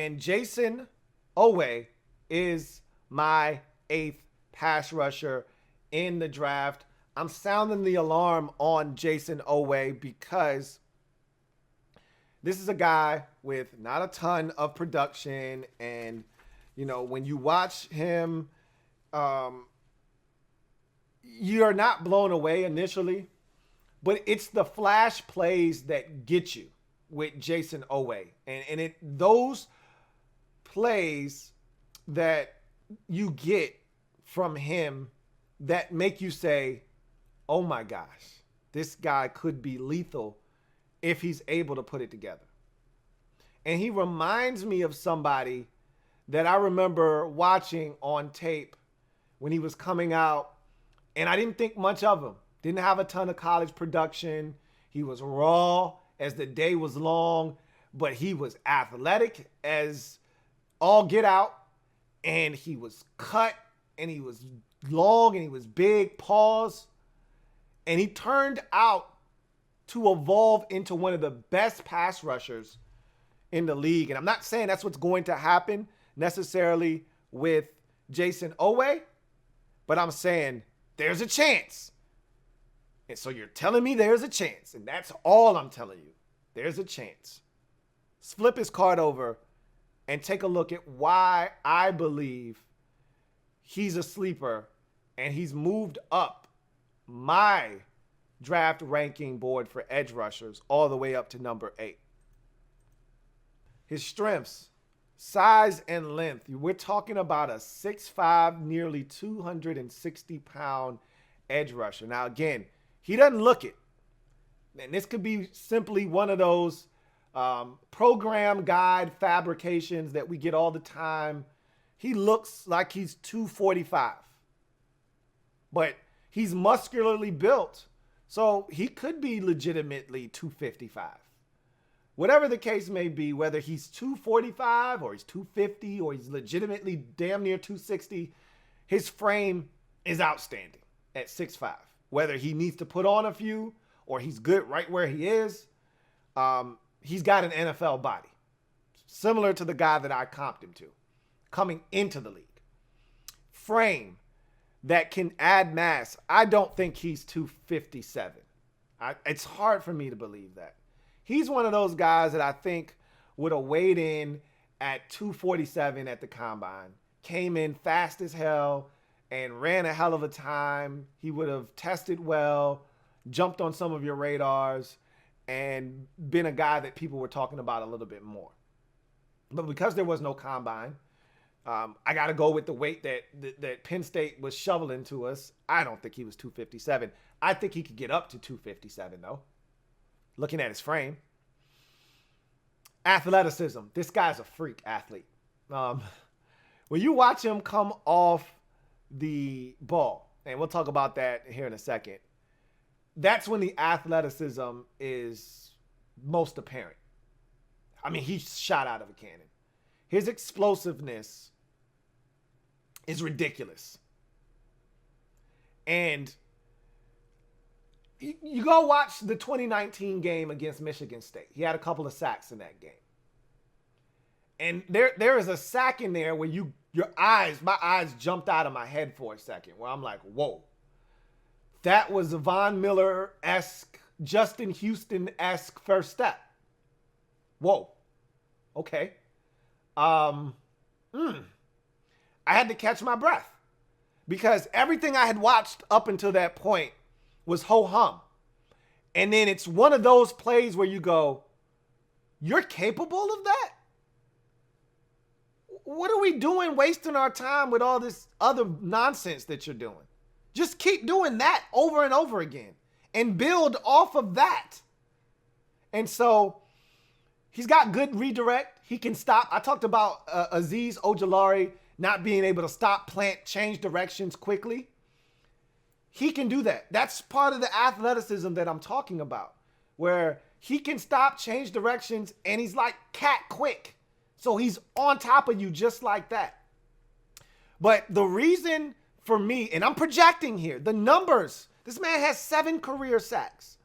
And Jayson Oweh is my 8th pass rusher in the draft. I'm sounding the alarm on Jayson Oweh because this is a guy with not a ton of production. And, you know, when you watch him, you're not blown away initially, but it's the flash plays that get you with Jayson Oweh. And those plays that you get from him that make you say, oh my gosh, this guy could be lethal if he's able to put it together. And he reminds me of somebody that I remember watching on tape when he was coming out, and I didn't think much of him. Didn't have a ton of college production. He was raw as the day was long, but he was athletic as all get out, and he was cut, and he was long, and he was big, paws, and he turned out to evolve into one of the best pass rushers in the league. And I'm not saying that's what's going to happen necessarily with Jayson Oweh, but I'm saying there's a chance. And so you're telling me there's a chance, and that's all I'm telling you. There's a chance. Let's flip his card over and take a look at why I believe he's a sleeper and he's moved up my draft ranking board for edge rushers all the way up to number 8. His strengths, size and length. We're talking about a 6'5", nearly 260-pound edge rusher. Now, again, he doesn't look it. And this could be simply one of those program guide fabrications that we get all the time. He looks like he's 245. But he's muscularly built, so he could be legitimately 255. Whatever the case may be, whether he's 245 or he's 250 or he's legitimately damn near 260, his frame is outstanding at 6'5". Whether he needs to put on a few or he's good right where he is, he's got an NFL body, similar to the guy that I comped him to coming into the league. Frame that can add mass. I don't think he's 257. It's hard for me to believe that. He's one of those guys that I think would have weighed in at 247 at the combine, came in fast as hell and ran a hell of a time. He would have tested well, jumped on some of your radars, and been a guy that people were talking about a little bit more. But because there was no combine, I got to go with the weight that Penn State was shoveling to us. I don't think he was 257. I think he could get up to 257, though, looking at his frame. Athleticism. This guy's a freak athlete. When you watch him come off the ball, and we'll talk about that here in a second, that's when the athleticism is most apparent. I mean, he's shot out of a cannon. His explosiveness is ridiculous. And you go watch the 2019 game against Michigan State. He had a couple of sacks in that game. And there is a sack in there where my eyes jumped out of my head for a second, where I'm like, whoa. That was a Von Miller-esque, Justin Houston-esque first step. Whoa. Okay. I had to catch my breath because everything I had watched up until that point was ho-hum. And then it's one of those plays where you go, you're capable of that? What are we doing wasting our time with all this other nonsense that you're doing? Just keep doing that over and over again and build off of that. And so he's got good redirect. He can stop. I talked about Azeez Ojulari not being able to stop, plant, change directions quickly. He can do that. That's part of the athleticism that I'm talking about, where he can stop, change directions, and he's like cat quick. So he's on top of you just like that. But the reason for me, and I'm projecting here, the numbers, this man has 7 career sacks.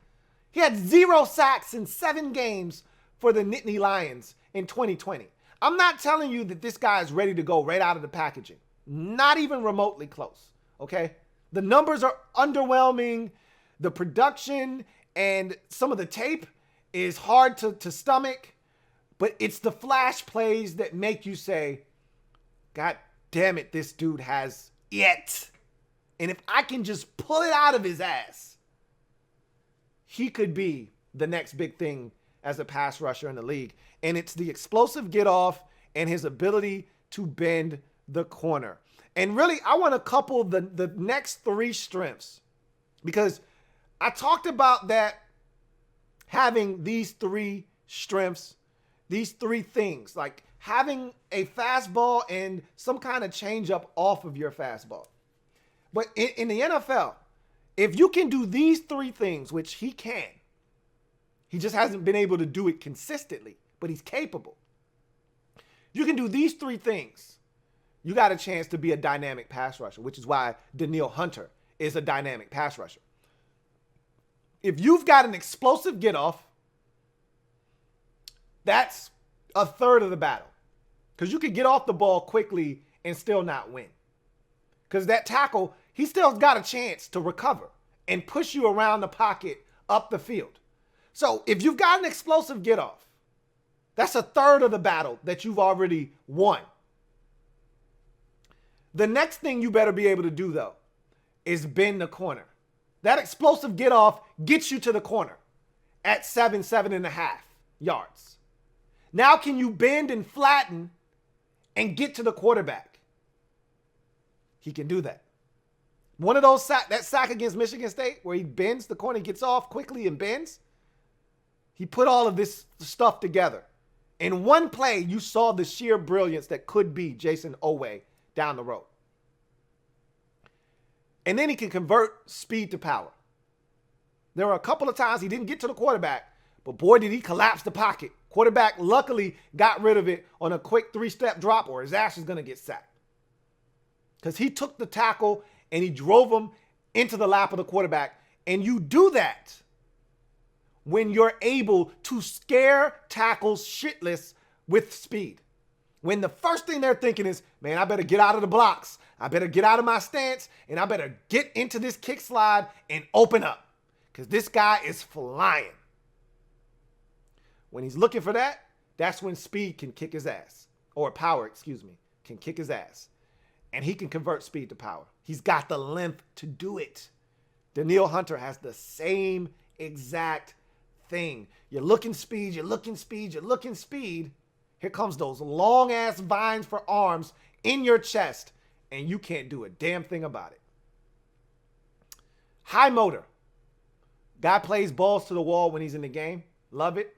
He had 0 sacks in 7 games for the Nittany Lions in 2020. I'm not telling you that this guy is ready to go right out of the packaging. Not even remotely close, okay? The numbers are underwhelming. The production and some of the tape is hard to stomach, but it's the flash plays that make you say, God damn it, this dude has it. And if I can just pull it out of his ass, he could be the next big thing as a pass rusher in the league. And it's the explosive get off and his ability to bend the corner. And really, I want to couple the next three strengths, because I talked about that, having these three strengths, these three things, like having a fastball and some kind of changeup off of your fastball. But in the NFL, if you can do these three things, which he can, he just hasn't been able to do it consistently, but he's capable. You can do these three things, you got a chance to be a dynamic pass rusher, which is why Danielle Hunter is a dynamic pass rusher. If you've got an explosive get off, that's a third of the battle, because you can get off the ball quickly and still not win. Because that tackle, he still got a chance to recover and push you around the pocket up the field. So if you've got an explosive get off, that's a third of the battle that you've already won. The next thing you better be able to do, though, is bend the corner. That explosive get off gets you to the corner at 7.5 yards. Now can you bend and flatten and get to the quarterback? He can do that. One of those that sack against Michigan State where he bends the corner, gets off quickly and bends. He put all of this stuff together. In one play, you saw the sheer brilliance that could be Jayson Oweh down the road. And then he can convert speed to power. There were a couple of times he didn't get to the quarterback, but boy, did he collapse the pocket. Quarterback luckily got rid of it on a quick 3-step drop, or his ass is going to get sacked. Because he took the tackle and he drove him into the lap of the quarterback. And you do that when you're able to scare tackles shitless with speed. When the first thing they're thinking is, man, I better get out of the blocks. I better get out of my stance, and I better get into this kick slide and open up, because this guy is flying. When he's looking for that, that's when speed can kick his ass, or power, can kick his ass. And he can convert speed to power. He's got the length to do it. Danielle Hunter has the same exact thing. You're looking speed, you're looking speed, you're looking speed. Here comes those long-ass vines for arms in your chest, and you can't do a damn thing about it. High motor. Guy plays balls to the wall when he's in the game. Love it.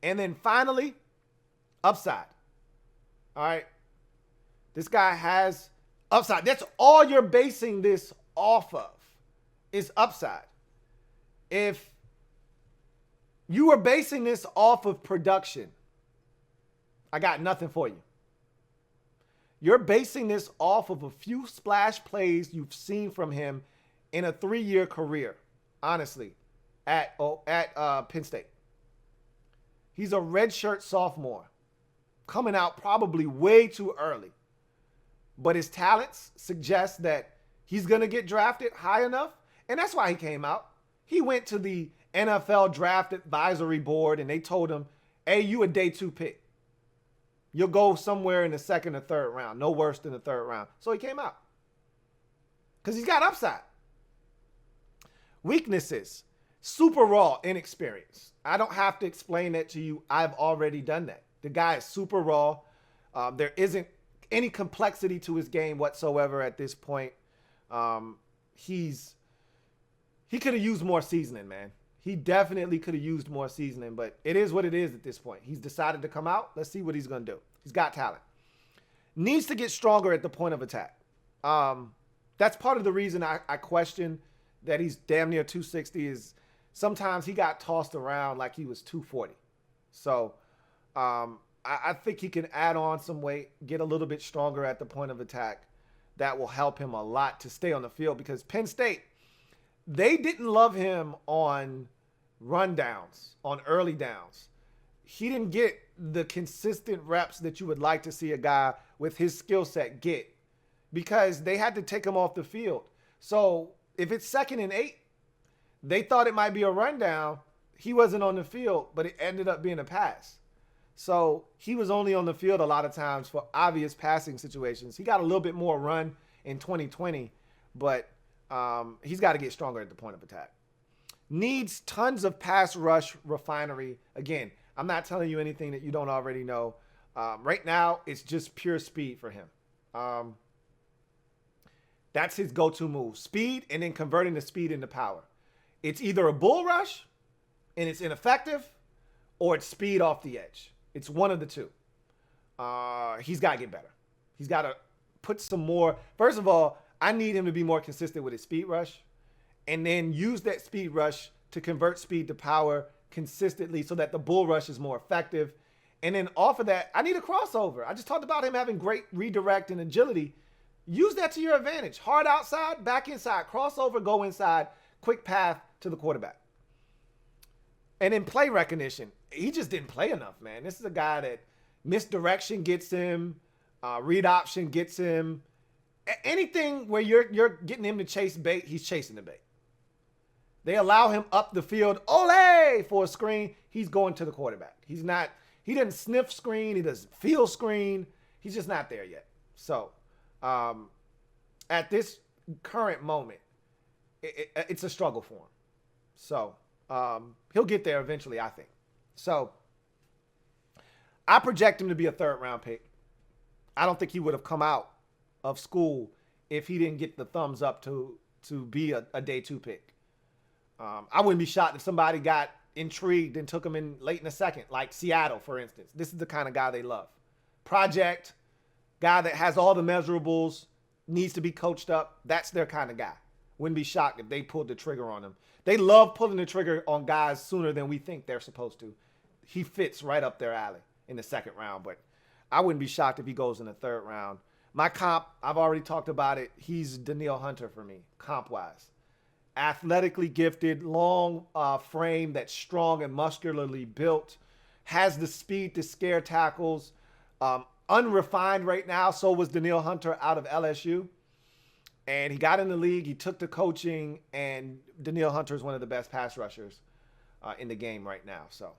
And then finally, upside. All right. This guy has upside. That's all you're basing this off of, is upside. If you were basing this off of production, I got nothing for you. You're basing this off of a few splash plays you've seen from him in a 3-year career, honestly, at Penn State. He's a redshirt sophomore, coming out probably way too early. But his talents suggest that he's going to get drafted high enough, and that's why he came out. He went to the NFL Draft Advisory Board, and they told him, hey, you a day 2 pick. You'll go somewhere in the 2nd or 3rd round, no worse than the 3rd round. So he came out because he's got upside. Weaknesses, super raw inexperience. I don't have to explain that to you. I've already done that. The guy is super raw. There isn't any complexity to his game whatsoever at this point. He could have used more seasoning, man. He definitely could have used more seasoning, but it is what it is at this point. He's decided to come out. Let's see what he's going to do. He's got talent. Needs to get stronger at the point of attack. That's part of the reason I question that he's damn near 260 is sometimes he got tossed around like he was 240. So I think he can add on some weight, get a little bit stronger at the point of attack. That will help him a lot to stay on the field, because Penn State, they didn't love him on rundowns, on early downs. he didn't get the consistent reps that you would like to see a guy with his skill set get because they had to take him off the field. So if it's 2nd and 8, they thought it might be a rundown. He wasn't on the field, but it ended up being a pass. So he was only on the field a lot of times for obvious passing situations. He got a little bit more run in 2020, but he's got to get stronger at the point of attack. Needs tons of pass rush refinery. Again, I'm not telling you anything that you don't already know. Right now, it's just pure speed for him. That's his go-to move. Speed and then converting the speed into power. It's either a bull rush and it's ineffective, or it's speed off the edge. It's one of the two. He's got to get better. He's got to put some more. First of all, I need him to be more consistent with his speed rush and then use that speed rush to convert speed to power consistently so that the bull rush is more effective. And then off of that, I need a crossover. I just talked about him having great redirect and agility. Use that to your advantage. Hard outside, back inside, crossover, go inside, quick path to the quarterback. And then play recognition. He just didn't play enough, man. This is a guy that misdirection gets him, read option gets him. Anything where you're getting him to chase bait, he's chasing the bait. They allow him up the field, Ole, for a screen. He's going to the quarterback. He doesn't sniff screen. He doesn't feel screen. He's just not there yet. So at this current moment, it's a struggle for him. So he'll get there eventually, I think. So I project him to be a 3rd-round pick. I don't think he would have come out of school if he didn't get the thumbs up to be a day 2 pick. I wouldn't be shocked if somebody got intrigued and took him in late in the 2nd, like Seattle, for instance. This is the kind of guy they love. Project, guy that has all the measurables, needs to be coached up. That's their kind of guy. Wouldn't be shocked if they pulled the trigger on him. They love pulling the trigger on guys sooner than we think they're supposed to. He fits right up their alley in the 2nd round, but I wouldn't be shocked if he goes in the 3rd round. My comp, I've already talked about it. He's Danielle Hunter for me, comp-wise. Athletically gifted, long frame that's strong and muscularly built, has the speed to scare tackles. Unrefined right now, so was Danielle Hunter out of LSU. And he got in the league, he took to coaching, and Danielle Hunter is one of the best pass rushers in the game right now. So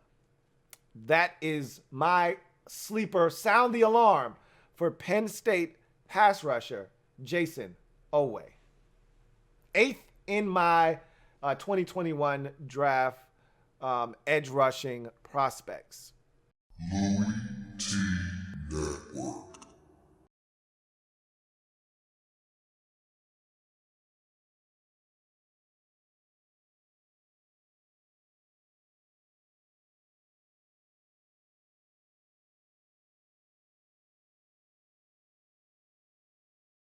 that is my sleeper. Sound the alarm for Penn State pass rusher Jayson Oweh. 8th in my 2021 draft edge rushing prospects. Louie